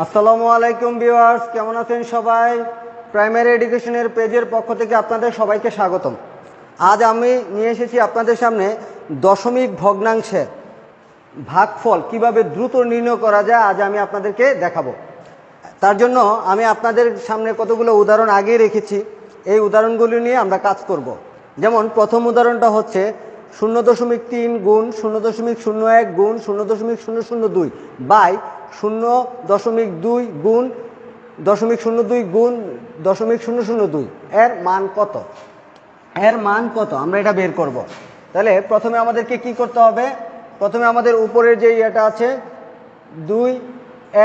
আসসালামু আলাইকুম ভিউয়ার্স, কেমন আছেন সবাই? প্রাইমারি এডুকেশনের পেজের পক্ষ থেকে আপনাদের সবাইকে স্বাগতম। আজ আমি নিয়ে এসেছি আপনাদের সামনে দশমিক ভগ্নাংশের ভাগফল কিভাবে দ্রুত নির্ণয় করা যায়, আজ আমি আপনাদেরকে দেখাবো। তার জন্য আমি আপনাদের সামনে কতগুলো উদাহরণ আগেই রেখেছি, এই উদাহরণগুলি নিয়ে আমরা কাজ করব। যেমন প্রথম উদাহরণটা হচ্ছে 0.3 গুণ 0.01 গুণ 0.002 বাই 0.2 গুণ 0.02 গুণ 0.002 এর মান কত? আমরা এটা বের করব। তাহলে প্রথমে আমাদেরকে কি করতে হবে? প্রথমে আমাদের উপরের যে এটা আছে 2,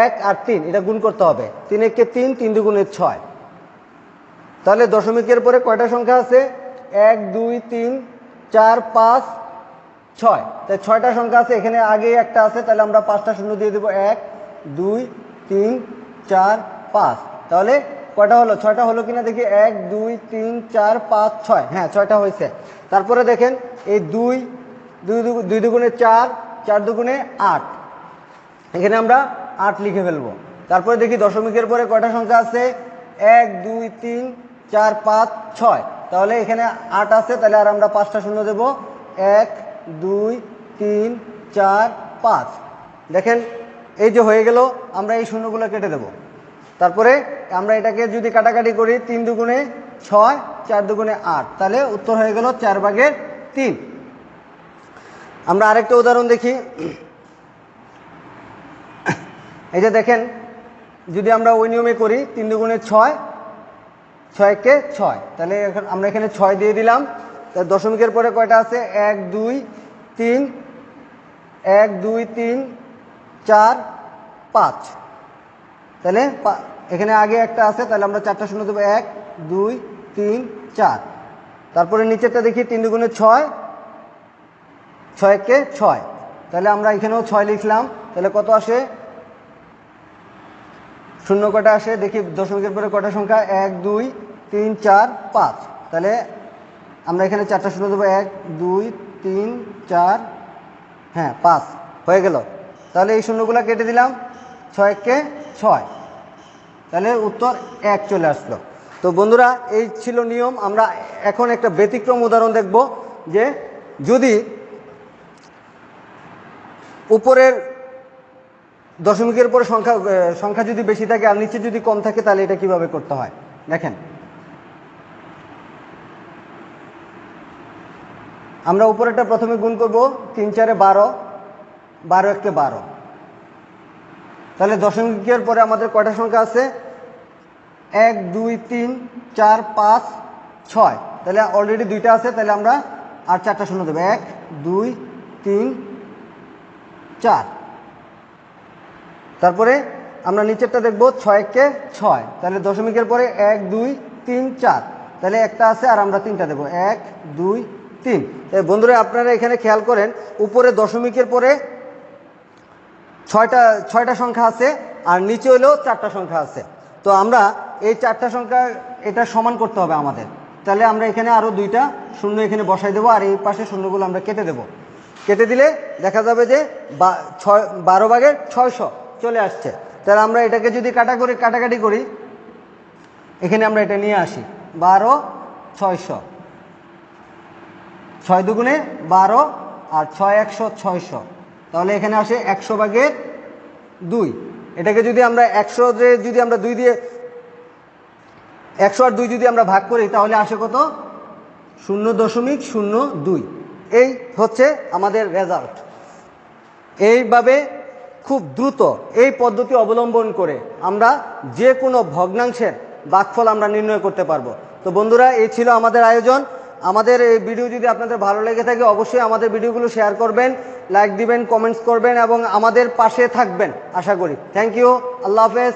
1 আর 3, এটা গুণ করতে হবে। 3 একে 3, 3 দুগুণে 6। তাহলে দশমিকের পরে কয়টা সংখ্যা আছে? 1, 2, 3, 4, 5, 6। তাই 6টা সংখ্যা আছে, এখানে আগে একটা আছে, তাহলে আমরা 5টা শূন্য দিয়ে দেবো। 1, 2, 3, 4, 5। তাহলে কয়টা হলো? 6টা হলো কিনা দেখি। 1, 2, 3, 4, 5, 6। হ্যাঁ, 6টা হয়েছে। তারপরে দেখেন এই 2 দুগুণে 4, 4 দুগুণে 8, এখানে আমরা 8 লিখে ফেলবো। তারপরে দেখি দশমিকের পরে কয়টা সংখ্যা আছে? 1, 2, 3, 4, 5, 6। তাহলে এখানে 8 আছে, তাহলে আর আমরা 5টা শূন্য দেবো। 1, 2, 3, 4, 5। দেখেন এই যে হয়ে গেল। আমরা এই শূন্যগুলো কেটে দেব। তারপরে আমরা এটাকে যদি কাটাকাটি করি, 3 দুগুণে 6, 4 দুগুণে 8, তাহলে উত্তর হয়ে গেল 4/3। আমরা আরেকটা উদাহরণ দেখি। এই যে দেখেন, যদি আমরা ওই নিয়মে করি, 3 দুগুণে 6, 6 কে 6, তাহলে আমরা এখানে 6 দিয়ে দিলাম। দশমিকের পরে কয়টা আছে? 1, 2, 3, 1, 2, 3, 4, 5। তাহলে এখানে আগে একটা আছে, তাহলে আমরা 4টা শূন্য দেবো। 1, 2, 3, 4। তারপরে নিচেরটা দেখি, 3 দুগুণে 6, 6 কে 6, তাহলে আমরা এখানেও 6 লিখলাম। তাহলে কত আসে? শূন্য কটা আসে দেখি দশমিকের পরে কটা সংখ্যা? 1, 2, 3, 4, 5। তাহলে আমরা এখানে 4টা শূন্য দেবো। 1, 2, 3, 4, হ্যাঁ 5 হয়ে গেল। তাহলে এই শূন্যগুলো কেটে দিলাম। 6 কে 6, তাহলে উত্তর 1 চলে আসলো। তো বন্ধুরা, এই ছিল নিয়ম। আমরা এখন একটা ব্যতিক্রম উদাহরণ দেখব, যে যদি উপরের দশমিকের পরে সংখ্যা যদি বেশি থাকে আর নিচে যদি কম থাকে, তাহলে এটা কিভাবে করতে হয় দেখেন। আমরা উপরেরটা প্রথমে গুণ করব। 3, 4, 12, 12, 1, 12। তাহলে দশমিকের পরে আমাদের কয়টা সংখ্যা আছে? 1, 2, 3, 4, 5, 6। তাহলে অলরেডি 2টা আছে, তাহলে আমরা আর 4টা শূন্য দেবো। 1, 2, 3, 4। তারপরে আমরা নিচেরটা দেখব, 6 কে 6। তাহলে দশমিকের পরে 1, 2, 3, 4, তাহলে একটা আছে, আর আমরা 3টা দেবো। 1, 2, 3। বন্ধুরা, আপনারা এখানে খেয়াল করেন, উপরে দশমিকের পরে 6টা সংখ্যা আছে, আর নিচে হলেও 4টা সংখ্যা আছে। তো আমরা এই 4টা সংখ্যা এটা সমান করতে হবে আমাদের। তাহলে আমরা এখানে আরও 2টা শূন্য এখানে বসাই দেবো, আর এই পাশে শূন্যগুলো আমরা কেটে দেব। কেটে দিলে দেখা যাবে যে 12/600 চলে আসছে। তাহলে আমরা এটাকে যদি কাটাকাটি করি, এখানে আমরা এটা নিয়ে আসি। 12, 600, 6 দুগুণে 12, আর 6, 100, 600। তাহলে এখানে আসে 100/2। এটাকে যদি আমরা 100 যদি আমরা 2 দিয়ে 100 আর 2 যদি আমরা ভাগ করি, তাহলে আসে কত? 0.02। এই হচ্ছে আমাদের রেজাল্ট। এইভাবে খুব দ্রুত এই পদ্ধতি অবলম্বন করে আমরা যে কোনো ভগ্নাংশের ভাগফল আমরা নির্ণয় করতে পারবো। তো বন্ধুরা, এই ছিল আমাদের আয়োজন। আমাদের এই ভিডিও যদি আপনাদের ভালো লেগে থাকে, অবশ্যই আমাদের ভিডিওগুলো শেয়ার করবেন, লাইক দিবেন, কমেন্টস করবেন এবং আমাদের পাশে থাকবেন আশা করি। Thank you. আল্লাহ হাফেজ।